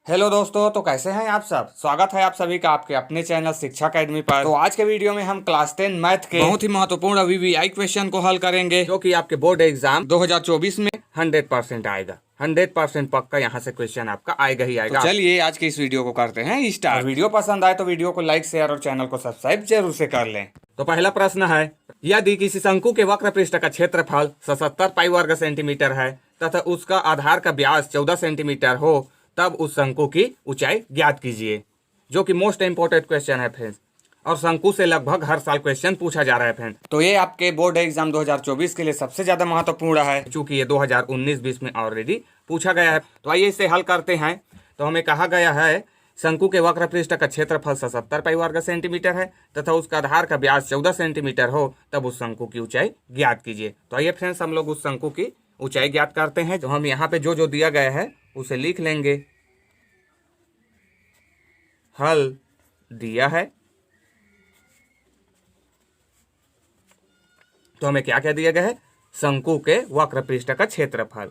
Hello दोस्तों, तो कैसे हैं आप सब। स्वागत है आप सभी का आपके अपने चैनल शिक्षा अकेडमी पर। तो आज के वीडियो में हम क्लास 10 मैथ के बहुत ही महत्वपूर्ण वीवीआई क्वेश्चन को हल करेंगे, जो कि आपके बोर्ड एग्जाम 2024 में 100% आएगा। 100% पक्का यहाँ से क्वेश्चन आपका आएगा ही आएगा। तो चलिए आज के इस वीडियो को करते हैं स्टार्ट। वीडियो पसंद आए तो वीडियो को लाइक, शेयर और चैनल को सब्सक्राइब जरूर से कर लें। तो पहला प्रश्न है, यदि किसी शंकु के वक्र पृष्ठ का क्षेत्रफल 77 पाई वर्ग सेंटीमीटर है तथा उसका आधार का व्यास 14 सेंटीमीटर हो, तब उस शंकु की ऊंचाई ज्ञात कीजिए। जो कि मोस्ट इंपोर्टेंट क्वेश्चन है फ्रेंड्स, और शंकु से लगभग हर साल क्वेश्चन पूछा जा रहा है फ्रेंड्स। तो ये आपके बोर्ड एग्जाम 2024 के लिए सबसे ज्यादा महत्वपूर्ण है, क्योंकि ये 2019-20 में ऑलरेडी पूछा गया है। तो आइए इसे हल करते हैं। तो हमें कहा गया है शंकु के वक्र पृष्ठ का क्षेत्रफल 77 पाई वर्ग सेंटीमीटर है तथा उसका आधार का व्यास 14 सेंटीमीटर हो, तब उस शंकु की ऊंचाई ज्ञात कीजिए। तो आइए फ्रेंड्स हम लोग उस शंकु की ऊंचाई ज्ञात करते हैं। तो हम यहाँ पे जो जो दिया गया है उसे लिख लेंगे। हल दिया है तो हमें क्या क्या दिया गया है, शंकु के वक्र पृष्ठ का क्षेत्रफल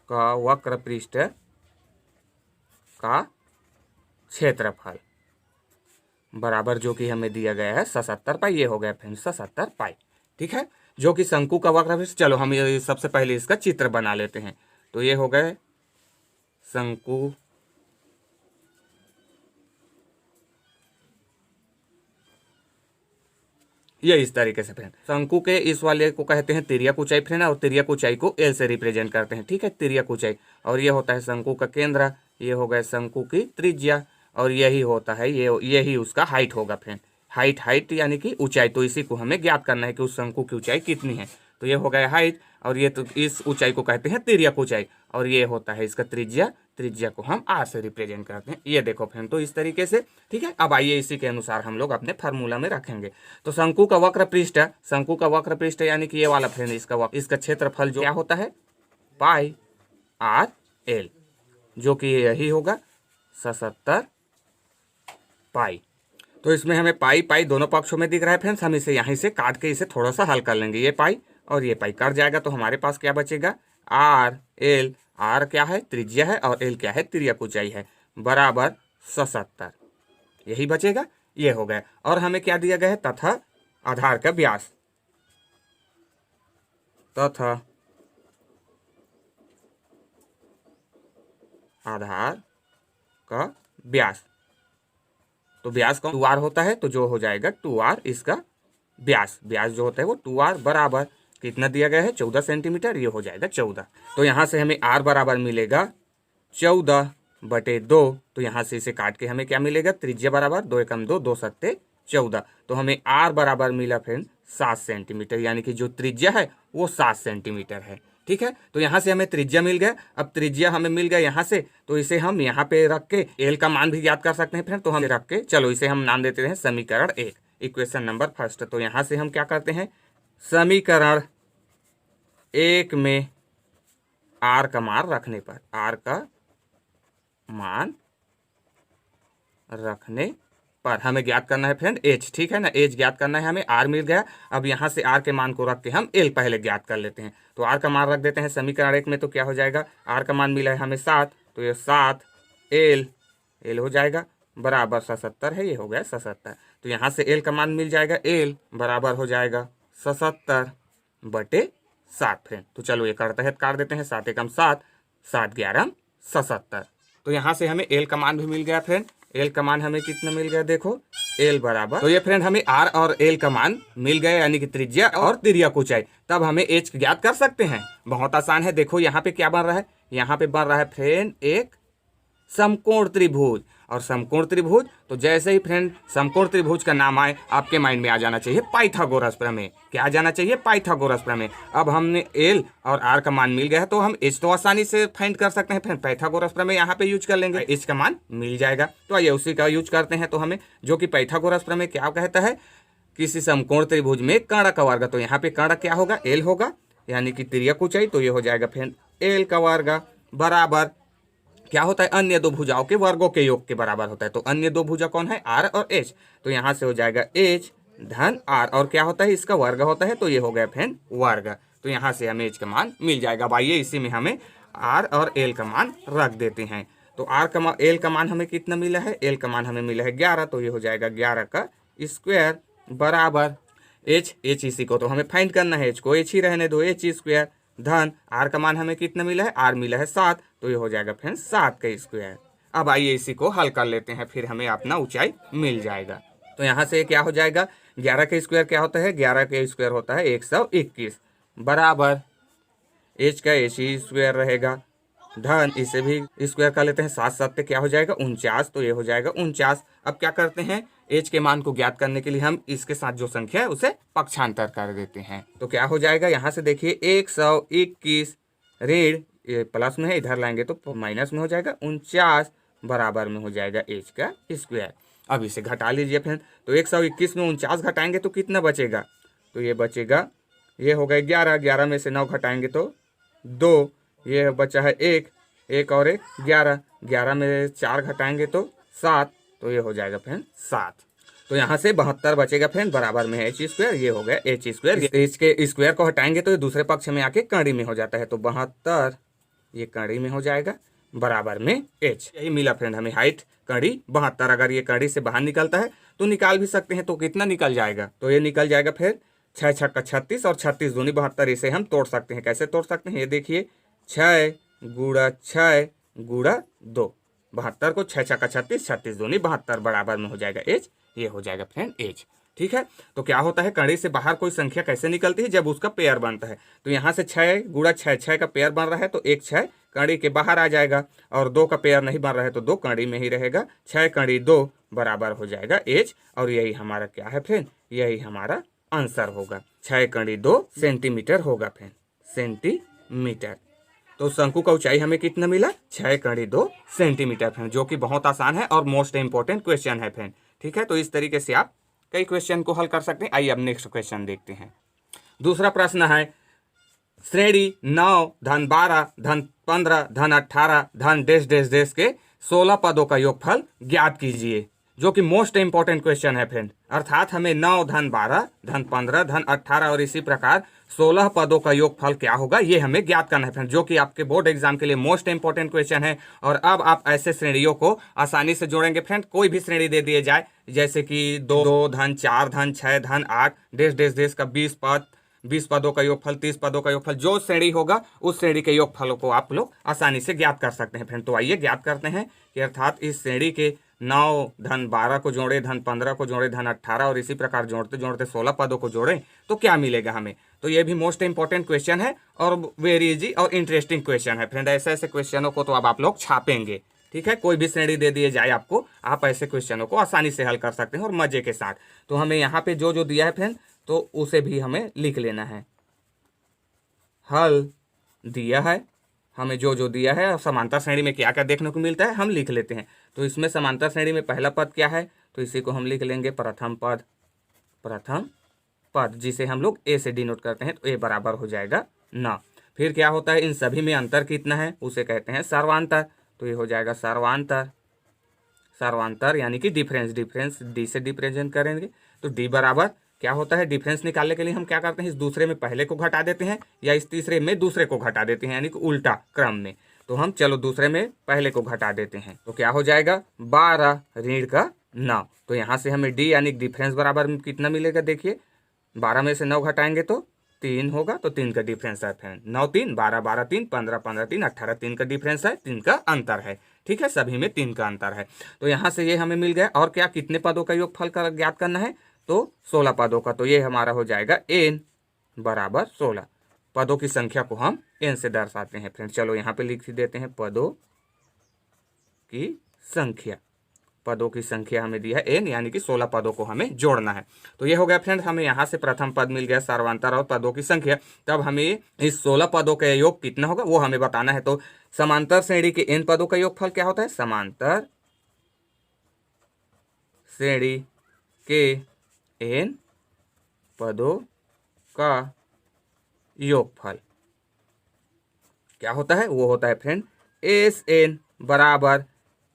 का वक्र पृष्ठ का क्षेत्रफल बराबर जो कि हमें दिया गया है 77 पाई। ये हो गया फ्रेंड 77 पाई, ठीक है। जो कि शंकु का वक्र पृष्ठ, चलो हम ये सबसे पहले इसका चित्र बना लेते हैं। तो ये हो गए शंकु ये इस तरीके से फ्रेंड। शंकु के इस वाले को कहते हैं तिर्यक ऊंचाई फ्रेंड, और तिर्यक ऊंचाई को एल से रिप्रेजेंट करते हैं, ठीक है, तिर्यक ऊंचाई। और ये होता है शंकु का केंद्र, ये हो गया शंकु की त्रिज्या, और यही होता है यही उसका हाइट होगा फ्रेंड। हाइट यानी कि ऊंचाई। तो इसी को हमें ज्ञात करना है कि उस शंकु की ऊंचाई कितनी है। तो ये हो गया हाइट, और ये तो इस ऊंचाई को कहते हैं तिर्यक ऊंचाई, और ये होता है इसका त्रिज्या को हम आर से रिप्रेजेंट करते हैं। ये देखो फ्रेंड, तो इस तरीके से, ठीक है। अब आइए इसी के अनुसार हम लोग अपने फार्मूला में रखेंगे। तो शंकु का वक्र पृष्ठ यानी कि ये वाला फ्रेंड, इसका क्षेत्रफल जो क्या होता है, पाई आर एल, जो कि यही होगा 77 पाई। तो इसमें हमें पाई दोनों पक्षों में दिख रहा है फ्रेंड्स। हम इसे यहीं से काट के इसे थोड़ा सा हल कर लेंगे। ये पाई और ये पाई कट जाएगा, तो हमारे पास क्या बचेगा, आर एल। आर क्या है, त्रिज्या है, और एल क्या है, तिर्यक ऊंचाई है, बराबर 77। यही बचेगा, ये हो गया। और हमें क्या दिया गया है, तथा आधार का व्यास, तथा आधार का व्यास। तो व्यास का 2r होता है, तो जो हो जाएगा 2r इसका व्यास जो होता है वो 2r बराबर कितना दिया गया है, 14 सेंटीमीटर। ये हो जाएगा 14। तो यहाँ से हमें r बराबर मिलेगा 14/2। तो यहाँ से इसे काट के हमें क्या मिलेगा, त्रिज्या बराबर 2 एकम 2, 2 सत्ते 14। तो हमें r बराबर मिला फ्रेंड 7 सेंटीमीटर, यानी कि जो त्रिज्या है वो 7 सेंटीमीटर है, ठीक है। तो यहाँ से हमें त्रिज्या मिल गया। अब त्रिज्या हमें मिल गया यहाँ से, तो इसे हम यहाँ पे रख के एल का मान भी ज्ञात कर सकते हैं फ्रेंड। तो हम रख के, चलो इसे हम नाम देते हैं समीकरण 1, इक्वेशन नंबर फर्स्ट। तो यहाँ से हम क्या करते हैं, समीकरण 1 में आर का मान रखने पर, आर का मान रखने पर हमें ज्ञात करना है फ्रेंड एच, ठीक है ना। एच ज्ञात करना है हमें, आर मिल गया। अब यहाँ से आर के मान को रख के हम एल पहले ज्ञात कर लेते हैं। तो आर का मान रख देते हैं समीकरण 1 में। तो क्या हो जाएगा, आर का मान मिला है हमें 7, तो ये 7 एल हो जाएगा बराबर 77 है, ये हो गया 77। तो यहाँ से एल का मान मिल जाएगा, एल बराबर हो जाएगा 77/7 फ्रेंड। तो चलो ये करते हैं, काट देते हैं, 7 एकम 7, 7 11 77। तो यहाँ से हमें एल का मान भी मिल गया फ्रेंड। एल का मान हमें कितना मिल गया, देखो एल बराबर, तो ये फ्रेंड हमें आर और एल का मान मिल गया, यानी कि त्रिज्या और तिर्यक ऊंचाई। तब हमें एच ज्ञात कर सकते हैं। बहुत आसान है, देखो यहाँ पे क्या बन रहा है, यहाँ पे बन रहा है फ्रेंड एक समकोण त्रिभुज। और समकोण त्रिभुज, तो जैसे ही फ्रेंड समकोण त्रिभुज का नाम आए आपके माइंड में आ जाना चाहिए पाइथागोरस प्रमेय। क्या आ जाना चाहिए, पाइथागोरस प्रमेय। अब हमने एल और आर का मान मिल गया है, तो हम एच तो आसानी से फाइंड कर सकते हैं फ्रेंड। पाइथागोरस प्रमेय यहाँ पे यूज कर लेंगे, एच का मान मिल जाएगा। तो आइए उसी का यूज करते हैं। तो हमें जो कि पाइथागोरस प्रमेय क्या कहता है, किसी समकोण त्रिभुज में कर्ण का वर्ग। तो यहाँ पे कर्ण क्या होगा, एल होगा, यानी कि तिर्यक ऊंचाई। तो ये हो जाएगा फ्रेंड एल का वर्ग बराबर क्या होता है, अन्य दो भुजाओं के वर्गों के योग के बराबर होता है। तो अन्य दो भुजा कौन है, आर और एच। तो यहाँ से हो जाएगा एच धन आर, और क्या होता है, इसका वर्ग होता है। तो ये हो गया फ्रेंड वर्ग। तो यहाँ से हमें एच का मान मिल जाएगा। अब आइए इसी में हमें आर और एल का मान रख देते हैं। तो एल का मान हमें कितना मिला है, एल का मान हमें मिला है 11, तो ये हो जाएगा 11 का स्क्वायर बराबर एच इसी को तो हमें फाइंड करना है, एच को एच ही रहने दो, एच स्क्वायर धन आर का मान हमें कितना मिला है, आर मिला है 7, तो ये हो जाएगा फ्रेंड्स 7 का स्क्वायर। अब आइए इसी को हल कर लेते हैं, फिर हमें अपना ऊंचाई मिल जाएगा। तो यहाँ से क्या हो जाएगा, 11 का स्क्वायर क्या होता है, 11 का स्क्वायर होता है 121 बराबर एच का एच ही स्क्वायर रहेगा धन इसे भी स्क्वायर कर लेते हैं, 7 7 क्या हो जाएगा 49, तो ये हो जाएगा 49। अब क्या करते हैं, एच के मान को ज्ञात करने के लिए हम इसके साथ जो संख्या है उसे पक्षांतर कर देते हैं। तो क्या हो जाएगा, यहाँ से देखिए 121 ऋण ये प्लस में है, इधर लाएंगे तो माइनस में हो जाएगा, 49 बराबर में हो जाएगा एच का स्क्वायर। अब इसे घटा लीजिए फिर, तो 121 में 49 घटाएंगे तो कितना बचेगा, तो ये बचेगा, ये हो गए 11, 11 में से 9 घटाएंगे तो 2, ये बचा है 1 और 1 11, 11 में 4 घटाएंगे तो 7, तो ये हो जाएगा फ्रेंड 7। तो यहाँ से 72 बचेगा फ्रेंड, बराबर में है एच स्क्वायर, ये हो गया एच स्क्वायर। एच के स्क्वायर को हटाएंगे तो ये दूसरे पक्ष में आके कड़ी में हो जाता है, तो 72 ये कड़ी में हो जाएगा बराबर में एच। यही मिला फ्रेंड हमें हाइट कड़ी 72। अगर ये कड़ी से बाहर निकलता है तो निकाल भी सकते हैं, तो कितना निकल जाएगा, तो ये निकल जाएगा फिर 6 छक्का 36 और 36 दूनी 72। इसे हम तोड़ सकते हैं, कैसे तोड़ सकते हैं, ये देखिए 6 गुड़ा 6 गुड़ा 2, 72 को 6 छक्का 36, 36 दूनी 72 बराबर में हो जाएगा एच, ये हो जाएगा फ्रेंड एच। ठीक है, तो क्या होता है, कड़ी से बाहर कोई संख्या कैसे निकलती है, जब उसका पेयर बनता है। तो यहाँ से 6 गुड़ा 6, 6 का पेयर बन रहा है तो एक 6 कड़ी के बाहर आ जाएगा, और 2 का पेयर नहीं बन रहा है तो 2 कड़ी में ही रहेगा, 6 कड़ी 2 बराबर हो जाएगा एच। और यही हमारा क्या है फ्रेंड, यही हमारा आंसर होगा, 6 कड़ी 2 सेंटीमीटर होगा फ्रेंड, सेंटीमीटर। तो शंकु का ऊंचाई हमें कितना मिला, 6 कड़ी 2 सेंटीमीटर फ्रेंड, जो कि बहुत आसान है और मोस्ट इंपॉर्टेंट क्वेश्चन है फ्रेंड। ठीक है, तो इस तरीके से आप कई क्वेश्चन को हल कर सकते हैं। आइए अब नेक्स्ट क्वेश्चन देखते हैं। दूसरा प्रश्न है, श्रेणी 9 धन 12 धन 15 धन 18 धन डेश डेश डेश के 16 पदों का योगफल ज्ञात कीजिए, जो कि मोस्ट इंपॉर्टेंट क्वेश्चन है फ्रेंड। अर्थात हमें 9 धन 12 धन 15 धन 18 और इसी प्रकार 16 पदों का योगफल क्या होगा, ये हमें ज्ञात करना है फ्रेंड, जो कि आपके बोर्ड एग्जाम के लिए मोस्ट इंपॉर्टेंट क्वेश्चन है। और अब आप ऐसे श्रेणियों को आसानी से जोड़ेंगे फ्रेंड, कोई भी श्रेणी दे दिए जाए, जैसे कि 2 धन 4 धन 6 धन 8 डेश डेश डेश का 20 पद, 20 पदों का योगफल, 30 पदों का योगफल, जो श्रेणी होगा उस श्रेणी के योगफलों को आप लोग आसानी से ज्ञात कर सकते हैं फ्रेंड। तो आइए ज्ञात करते हैं कि अर्थात इस श्रेणी के 9 धन 12 को जोड़े, धन 15 को जोड़े, धन 18 और इसी प्रकार जोड़ते जोड़ते 16 पदों को जोड़े तो क्या मिलेगा हमें। तो ये भी मोस्ट इंपॉर्टेंट क्वेश्चन है और वेरी इजी और इंटरेस्टिंग क्वेश्चन है फ्रेंड। ऐसे ऐसे क्वेश्चनों को तो अब आप लोग छापेंगे। ठीक है, कोई भी श्रेणी दे दिए जाए आपको, आप ऐसे क्वेश्चनों को आसानी से हल कर सकते हैं और मजे के साथ। तो हमें यहाँ पे जो जो दिया है फ्रेंड, तो उसे भी हमें लिख लेना है। हल दिया है, हमें जो जो दिया है, और समांतर श्रेणी में क्या क्या देखने को मिलता है हम लिख लेते हैं। तो इसमें समांतर श्रेणी में पहला पद क्या है, तो इसी को हम लिख लेंगे प्रथम पद, प्रथम पद, जिसे हम लोग ए से डिनोट करते हैं, तो ए बराबर हो जाएगा 9। फिर क्या होता है, इन सभी में अंतर कितना है उसे कहते हैं सर्वांतर, तो ये हो जाएगा सर्वांतर, सर्वांतर यानी कि डिफरेंस, डिफरेंस डी से रिप्रेजेंट करेंगे। तो डी बराबर क्या होता है, डिफरेंस निकालने के लिए हम क्या करते हैं, इस दूसरे में पहले को घटा देते हैं या इस तीसरे में दूसरे को घटा देते हैं, यानी कि उल्टा क्रम में। तो हम चलो दूसरे में पहले को घटा देते हैं, तो क्या हो जाएगा 12 ऋण का 9। तो यहाँ से हमें डी यानी डिफरेंस बराबर में कितना मिलेगा, देखिए 12 में से 9 घटाएंगे तो 3 होगा, तो 3 का डिफरेंस है फ्रेंड। 9 3 12, 12 3 15, 15 3 18, 3 का डिफरेंस है, 3 का अंतर है। ठीक है, सभी में 3 का अंतर है। तो यहाँ से ये हमें मिल गया। और क्या, कितने पदों का योगफल का ज्ञात करना है, तो 16 पदों का। तो ये हमारा हो जाएगा n बराबर 16। पदों की संख्या को हम n से दर्शाते हैं फ्रेंड। चलो यहाँ पे लिख देते हैं पदों की संख्या, पदों की संख्या हमें दी है n, यानी कि 16 पदों को हमें जोड़ना है। तो ये हो गया फ्रेंड, हमें यहाँ से प्रथम पद मिल गया सर्वांतर और पदों की संख्या। तब हमें इस 16 पदों का योग कितना होगा वो हमें बताना है। तो समांतर श्रेणी के n पदों का योगफल क्या होता है, समांतर श्रेणी के n पदों का योगफल क्या होता है, वो होता है फ्रेंड एस एन बराबर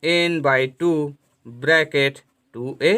n/2 ब्रैकेट 2a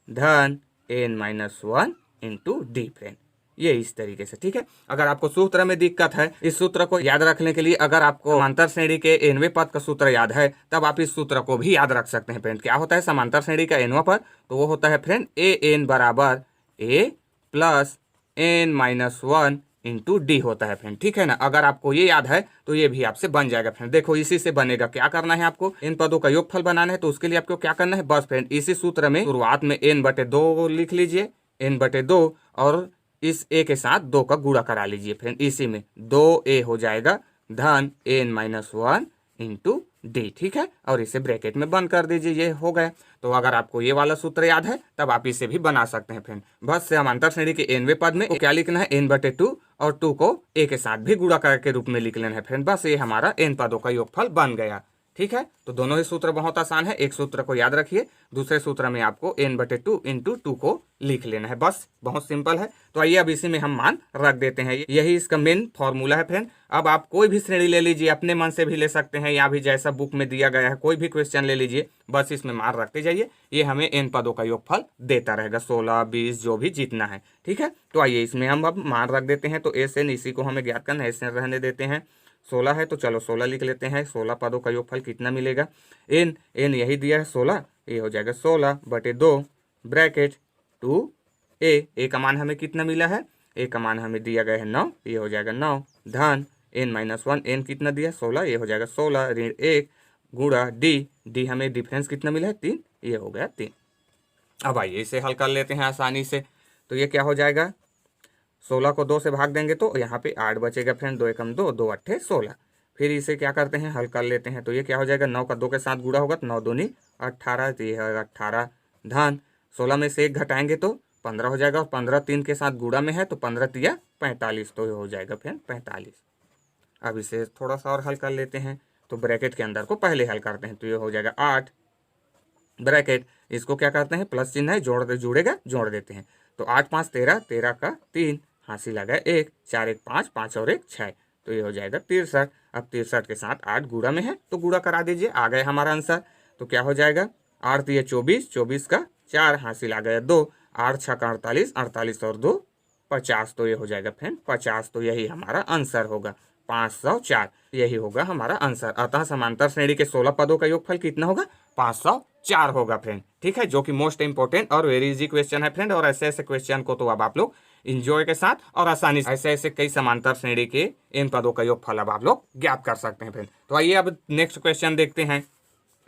धन n-1 इंटू डी फ्रेंड। ये इस तरीके से, ठीक है। अगर आपको सूत्र में दिक्कत है, इस सूत्र को याद रखने के लिए अगर आपको समांतर श्रेणी के nवें पद का सूत्र याद है तब आप इस सूत्र को भी याद रख सकते हैं फ्रेंड। क्या होता है समांतर श्रेणी का nवां पद? तो वो होता है फ्रेंड an बराबर a plus n-1 into D होता है फ्रेंड, ठीक है ना। अगर आपको ये याद है तो ये भी आपसे बन जाएगा फ्रेंड। देखो इसी से बनेगा। क्या करना है आपको? इन पदों का योगफल बनाना है, तो उसके लिए आपको क्या करना है? बस फ्रेंड इसी सूत्र में शुरुआत में n/2 लिख लीजिए, n/2 और इस a के साथ 2 का गुणा करा लीजिए फ्रेंड। इसी में 2a हो जाएगा धन n-1 इंटू डी, ठीक है। और इसे ब्रैकेट में बंद कर दीजिए, ये हो गया। तो अगर आपको ये वाला सूत्र याद है तब आप इसे भी बना सकते हैं फ्रेंड। बस समांतर श्रेणी के nवें पद में क्या लिखना है? n/2 और 2 को a के साथ भी गुणा करके रूप में लिख लेना है फ्रेंड। बस ये हमारा n पदों का योगफल बन गया, ठीक है। तो दोनों ही सूत्र बहुत आसान है। एक सूत्र को याद रखिए, दूसरे सूत्र में आपको n/2 इंटू 2 को लिख लेना है, बस बहुत सिंपल है। तो आइए अब इसी में हम मान रख देते हैं। यही इसका मेन फॉर्मूला है फ्रेंड। अब आप कोई भी श्रेणी ले लीजिए, अपने मन से भी ले सकते हैं या भी जैसा बुक में दिया गया है कोई भी क्वेश्चन ले लीजिए, बस इसमें मान रखते जाइए। ये हमें n पदों का योगफल देता रहेगा, 16, 20 जो भी जितना है, ठीक है। तो आइए इसमें हम अब मान रख देते हैं। तो SN इसी को हमें ज्ञात करना है, SN रहने देते हैं। 16 है तो चलो 16 लिख लेते हैं। 16 पदों का योगफल कितना मिलेगा? n यही दिया है 16, ये हो जाएगा 16/2 ब्रैकेट 2a का मान हमें कितना मिला है? a का मान हमें दिया गया है 9, ये हो जाएगा 9 धन n-1 n कितना दिया? 16, ये हो जाएगा 16 ऋण 1 गुणा d हमें डिफरेंस कितना मिला है? 3, ये हो गया 3। अब आइए इसे हल कर लेते हैं आसानी से। तो ये क्या हो जाएगा? 16 को 2 से भाग देंगे तो यहाँ पे 8 बचेगा फ्रेंड। 2 एकम 2, 2 अट्ठे 16। फिर इसे क्या करते हैं? हल कर लेते हैं। तो ये क्या हो जाएगा? 9 का 2 के साथ गुणा होगा तो 9 दूनी 18, तो ये है 18 धन 16 में से 1 घटाएंगे तो 15 हो जाएगा, और 15 3 के साथ गुणा में है तो 15 तिया 45, तो ये हो जाएगा फ्रेंड 45। अब इसे थोड़ा सा और हल कर लेते हैं। तो ब्रैकेट के अंदर को पहले हल करते हैं। तो ये हो जाएगा 8 ब्रैकेट, इसको क्या करते हैं? प्लस चिन्ह है, जुड़ेगा, जोड़ देते हैं। तो 8 5 13, 13 का 3 हासिल आ गया 1, 4 1 5, 5 और 1 6, तो ये हो जाएगा 63। अब 63 के साथ 8 गुणा में है तो गुणा करा दीजिए, आ गया हमारा आंसर। तो क्या हो जाएगा? 8 ये 24, 24 का 4 हासिल आ गया 2, 8 6 का 48, 48 और 2 50, तो ये हो जाएगा फ्रेंड 50। तो यही हमारा आंसर होगा 504, यही होगा हमारा आंसर। अतः समांतर श्रेणी के 16 पदों का योगफल कितना होगा? 504 होगा फ्रेंड, ठीक है। जो कि मोस्ट इंपॉर्टेंट और वेरी इजी क्वेश्चन है फ्रेंड। और ऐसे ऐसे क्वेश्चन को तो अब आप लोग इंजॉय के साथ और आसानी से ऐसे ऐसे कई समांतर श्रेणी के इन पदों का योगफल अब आप लोग ज्ञात कर सकते हैं फ्रेंड। तो आइए अब नेक्स्ट क्वेश्चन देखते हैं।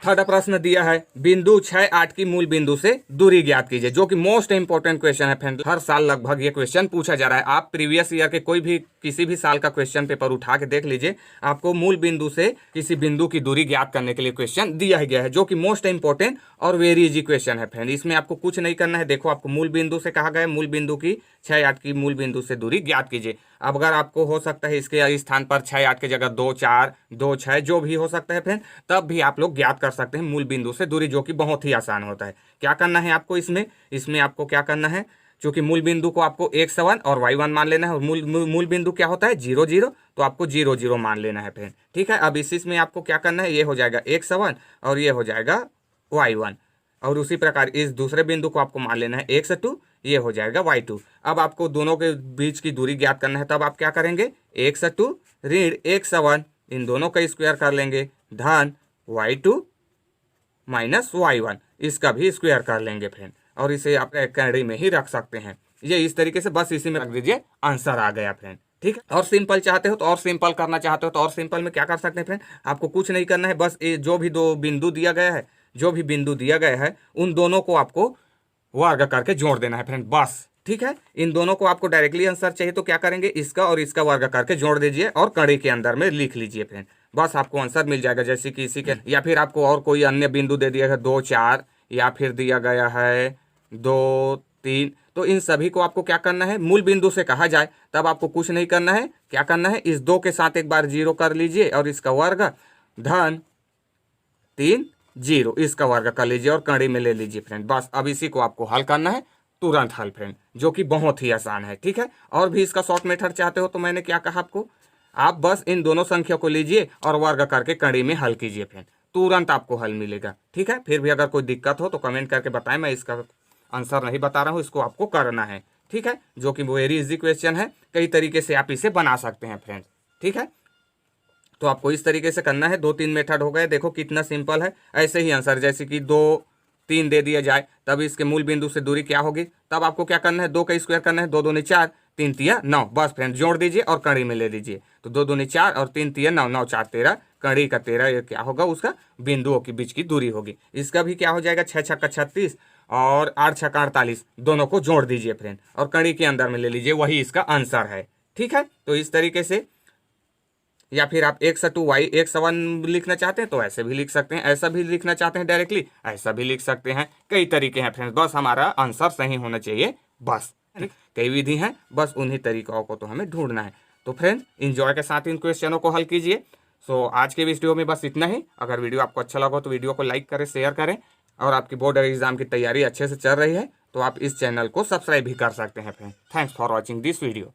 थर्ड प्रश्न दिया है, बिंदु 6 8 की मूल बिंदु से दूरी ज्ञात कीजिए, जो कि मोस्ट इंपोर्टेंट क्वेश्चन है फ्रेंड। हर साल लगभग ये क्वेश्चन पूछा जा रहा है। आप प्रीवियस ईयर के कोई भी किसी भी साल का क्वेश्चन पेपर उठा के देख लीजिए, आपको मूल बिंदु से किसी बिंदु की दूरी ज्ञात करने के लिए क्वेश्चन दिया गया है, जो कि मोस्ट इंपोर्टेंट और वेरी इजी क्वेश्चन है फ्रेंड। इसमें आपको कुछ नहीं करना है। देखो आपको मूल बिंदु से कहा गया है, मूल बिंदु की 6 8 की मूल बिंदु से दूरी ज्ञात कीजिए। अब अगर आपको हो सकता है इसके स्थान पर 6 8 की जगह 2 4 2 6 जो भी हो सकता है फ्रेंड, तब भी आप लोग ज्ञात कर सकते हैं मूल बिंदु से दूरी, जो कि बहुत ही आसान होता है। क्या करना है आपको इसमें आपको क्या करना है? चूंकि मूल बिंदु को आपको x1 और y1 मान लेना है, और मूल बिंदु क्या होता है? 0 0, तो आपको 0 0 मान लेना है फ्रेंड, ठीक है। अब इसमें आपको क्या करना है? ये हो जाएगा x1 और ये हो जाएगा y1, और उसी प्रकार इस दूसरे बिंदु को आपको मान लेना है x2, ये हो जाएगा y2। अब आपको दोनों के बीच की दूरी ज्ञात करना है, तब आप क्या करेंगे? x2 ऋण x1 इन दोनों का स्क्वायर कर लेंगे धन y2 माइनस y1, इसका भी स्क्वायर कर लेंगे फ्रेंड, और इसे आप कैंडी में ही रख सकते हैं। ये इस तरीके से बस इसी में रख दीजिए, आंसर आ गया फ्रेंड, ठीक है। और सिंपल चाहते हो तो और सिंपल करना चाहते हो तो और सिंपल में क्या कर सकते हैं फ्रेंड? आपको कुछ नहीं करना है, बस जो भी बिंदु दिया गया है उन दोनों को आपको वर्ग करके जोड़ देना है फ्रेंड, बस, ठीक है। इन दोनों को आपको डायरेक्टली आंसर चाहिए तो क्या करेंगे? इसका और इसका वर्ग करके जोड़ दीजिए और कड़ी के अंदर में लिख लीजिए फ्रेंड, बस आपको आंसर मिल जाएगा। जैसे कि इसी के, या फिर आपको और कोई अन्य बिंदु दे दिया है 2 4, या फिर दिया गया है 2 3, तो इन सभी को आपको क्या करना है? मूल बिंदु से कहा जाए तब आपको कुछ नहीं करना है। क्या करना है? इस 2 के साथ एक बार 0 कर लीजिए और इसका वर्ग धन 3 0, इसका वर्ग कर लीजिए और कड़ी में ले लीजिए फ्रेंड, बस। अब इसी को आपको हल करना है, तुरंत हल फ्रेंड, जो कि बहुत ही आसान है, ठीक है। और भी इसका शॉर्ट मेथड चाहते हो तो मैंने क्या कहा आपको? आप बस इन दोनों संख्या को लीजिए और वर्ग करके कड़ी में हल कीजिए फ्रेंड, तुरंत आपको हल मिलेगा, ठीक है। फिर भी अगर कोई दिक्कत हो तो कमेंट करके बताएं, मैं इसका आंसर नहीं बता रहा हूँ, इसको आपको करना है, ठीक है, जो कि वेरी इजी क्वेश्चन है। कई तरीके से आप इसे बना सकते हैं फ्रेंड्स, ठीक है। तो आपको इस तरीके से करना है। 2-3 मेथड हो गए, देखो कितना सिंपल है। ऐसे ही आंसर, जैसे कि 2-3 दे दिया जाए, तब इसके मूल बिंदु से दूरी क्या होगी, तब आपको क्या करना है, 2 का स्क्वायर करना है। 2 दूनी 4, 3 तिया 9, बस फ्रेंड जोड़ दीजिए और कड़ी में ले लीजिए। तो 2 दूनी 4 और 3 तिया 9, 9 4 13, कड़ी का 13, ये क्या होगा, उसका बिंदुओं के बीच की दूरी होगी। इसका भी क्या हो जाएगा, 6 छक्का 36 और 8 छक्का 48, दोनों को जोड़ दीजिए फ्रेंड और कड़ी के अंदर में ले लीजिए, वही इसका आंसर है, ठीक है। तो इस तरीके से, या फिर आप x2y x1 लिखना चाहते हैं तो ऐसे भी लिख सकते हैं, ऐसा भी लिखना चाहते हैं डायरेक्टली, ऐसा भी लिख सकते हैं। कई तरीके हैं फ्रेंड्स, बस हमारा आंसर सही होना चाहिए, बस। कई विधि हैं, बस उन्हीं तरीकों को तो हमें ढूंढना है। तो फ्रेंड्स इंजॉय के साथ इन क्वेश्चनों को हल कीजिए। सो आज के वीडियो में बस इतना ही। अगर वीडियो आपको अच्छा लगा तो वीडियो को लाइक करें, शेयर करें, और आपकी बोर्ड एग्जाम की तैयारी अच्छे से चल रही है तो आप इस चैनल को सब्सक्राइब भी कर सकते हैं friend. Thanks for watching this video.